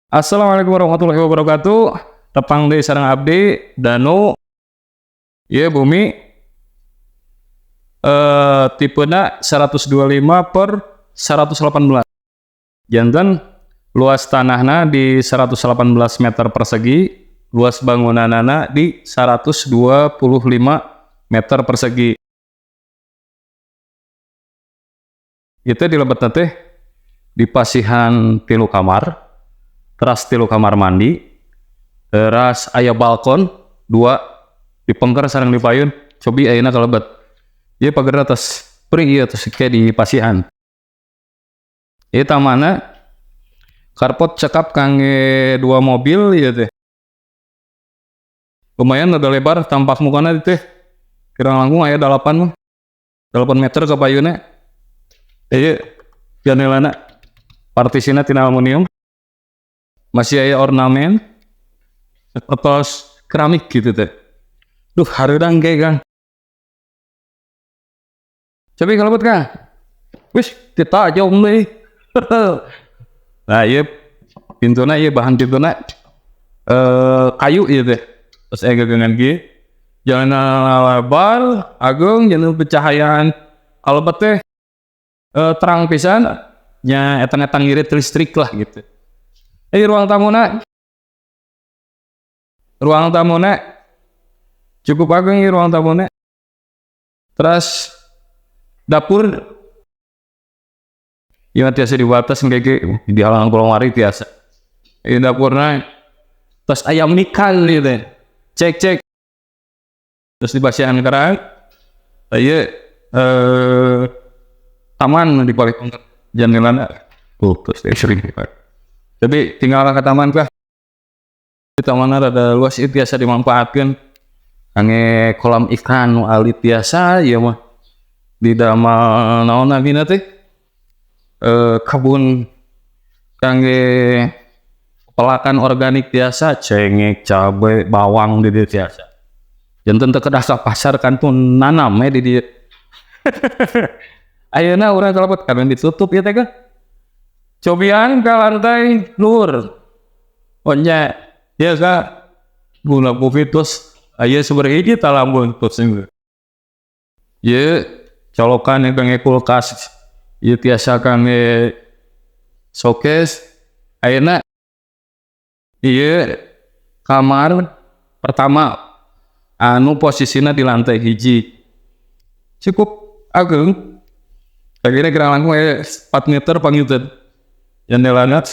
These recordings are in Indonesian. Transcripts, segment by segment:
Assalamualaikum warahmatullahi wabarakatuh. Tepang deui sareng abdi Danu. Ieu bumi tipena 125/118. Janten luas tanahna di 118 meter persegi, luas bangunanana di 125 meter persegi. Itu dilebetna teh di pasihan 3 kamar, teras 3 kamar mandi, teras aya balkon 2 dipengker sareng dipayun, cobi ayeuna kalebet. Ieu pagerna tos pring ieu tos kayak di pasihan. Ieu tamanna karpot cekap kangge 2 mobil ieu teh. Lumayan rada lebar tampak mukana teh. Kirang langkung aya 8 meter ka payuna. Ieu janelana partisina tina aluminium. Masih aya ornamen atau keramik gitu teh. Duh, hareudang ge, Kang. Cobi kalebet, Kang. Wis ditajong deui. Nah, ieu pintuna ieu bahan pintuna kayu ieu teh. Terus aya gagangan kieu. Jalanna lebar, agung, jeung pencahayaan kalebet teh terang pisan nya eta-eta ngirit listrik lah gitu. Ruang tamuna cukup agung ieu ruang tamuna. Terus dapur ieu tiasa dibatas engke di halangan kulomari tiasa. Ieu dapurna tos aya mikan ieu teh. Cek. Terus di pasihan kerang ieu taman di balik janelana. Terus sering. Tapi tinggal ke taman kah? Di tamanna rada luas ieu tiasa dimanfaatkeun kangge kolam ikan nu alit tiasa ieu mah. Di dalam naon abina teh kebun kangge pelakan organik tiasa, cengek, cabe, bawang di dieu tiasa. Janten teu kedah ka pasar kantun nanam di dieu. Ayeuna urang kalebet kana ditutup ieu teh kan. Cobian ka lantai luhur. Onya ieu ka guna pupitus aya sabaraha hiji talambun tos ieu colokan yang kangge kulkas ieu tiasa kangge showcase. Ayeuna ieu kamar pertama anu posisina di lantai hiji cukup agung, kira-kira langkung 4 meter pangieuteun. Jandelana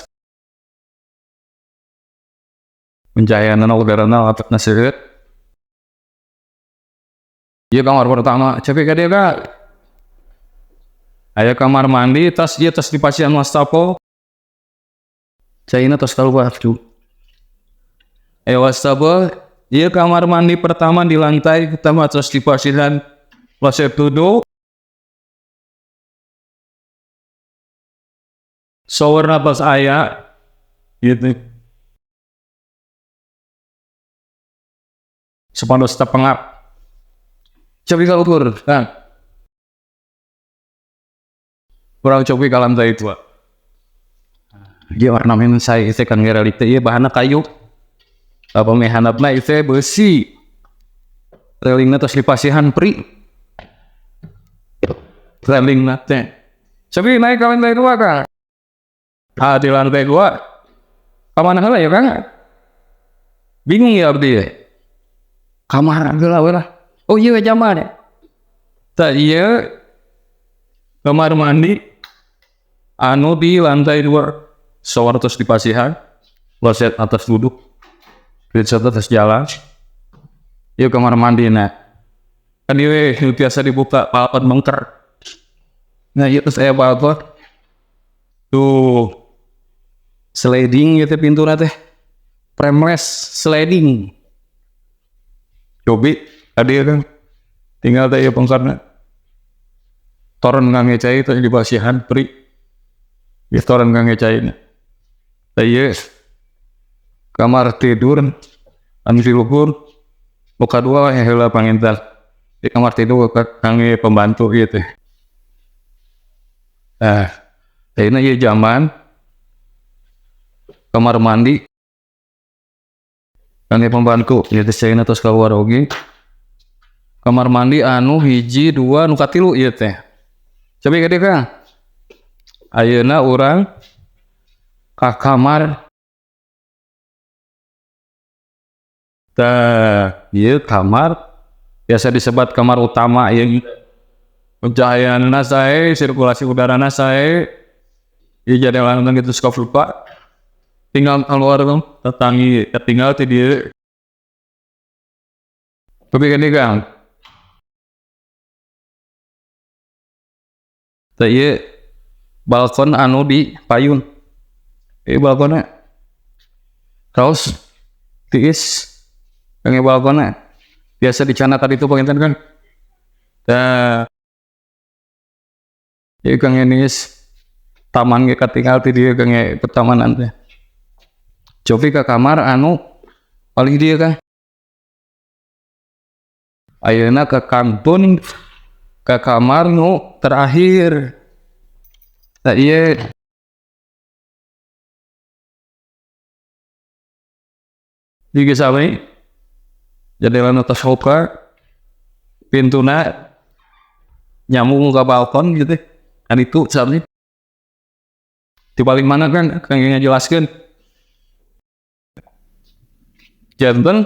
pencahayaan udarana atapna seueut. Ieu kamar pertama, cepi ka dieu ka. Aya kamar mandi, tas ieu tos di pasihan wastafel. Caina tos kaluar tuh. Aya wastafel, ieu kamar mandi pertama di lantai pertama tos di pasihan kloset duduk. Showerna tos aya gitu. Sepandos tepengap. Cobi ka ukur, Kang. Kurang cobi ka lantai itu. Ieu ornamen saya teh kan realite ieu bahanna kayu. Pemihanapna ieu teh beusi. Relingna tos dipasihan pri. Relingna teh. Cobi naik ka lantai 2, Kang. Di lantai 2. Ka mana heula ya, Kang? Bingung ya abdi. Kamar heula we lah. Oh iya jamar ya. Tah ieu kamar mandi anu di lantai 2. Shower terus di pasihan, kloset atas duduk, kloset atas jalan. Ieu kamar mandina. Kan ieu biasa dibuka papat mengker. Nah ieu teh aya balkon. Tuh sliding ieu teh pintuna teh. Frameless sliding. Cobi tadi kan tinggal teh ieu pengkarna. Toren kangge cai teh di pasihan pri. Ieu toren kangge caina. Ieu kamar tidur anu di luhur luka 2 heula pangintal. Di kamar tidur kangge pembantu ieu teh. Nah, ayeuna ieu zaman kamar mandi kangge pembantu ieu teh caina tos keluar oge. Kamar mandi anu hiji dua nu katilu ieu teh. Cobi gede Kang. Ayeuna urang ka kamar tah ieu kamar biasa disebut kamar utama ieu pencahayaanna sae, sirkulasi udarana sae, ieu jandelana gitu skop lupa. Tinggal keluar dong, tetangi ketinggal ti dieu. Tapi gini Kang, teh ieu balkon anu di payun. Ieu balkonnya kaos tiis kangge balkonnya. Biasa dicana tadi itu penginten kan. Tah ieu kangge niis taman ge katinggal ti dieu kangge pertamanan teh. Cobi ka kamar anu paling dieu Kang. Ayeuna ke kantun ke kamar nu terakhir. Tah ieu di sami jandelana tos hoka pintuna nyambung ke balkon gitu. Kan itu sami. Di paling mana kan kangge ngajelaskeun. Janten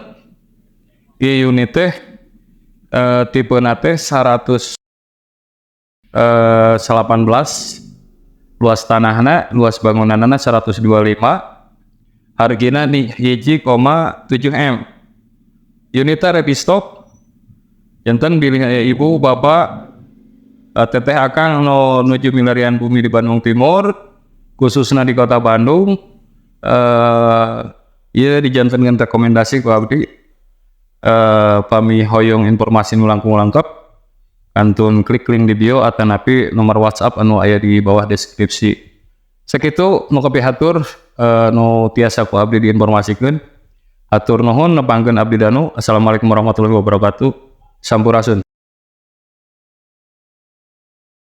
ieu unit teh tipena teh 118 luas tanahna luas bangunanna 125 hargina nih 1,7 M. Unitnya repistok janten bilih ibu bapak teteh akang no nuju milarian bumi di Bandung Timur khususnya di kota Bandung. Ieu dijantenkeun rekomendasi ku abdi pami hoyong informasi nu langkung lengkap kantun klik link di bio atanapi nomor WhatsApp anu aya di bawah deskripsi. Sakitu nu kapihatur nu tiasa ku abdi diinformasikeun. Hatur nuhun nepangkeun abdi danu. Assalamualaikum warahmatullahi wabarakatuh. Sampurasun.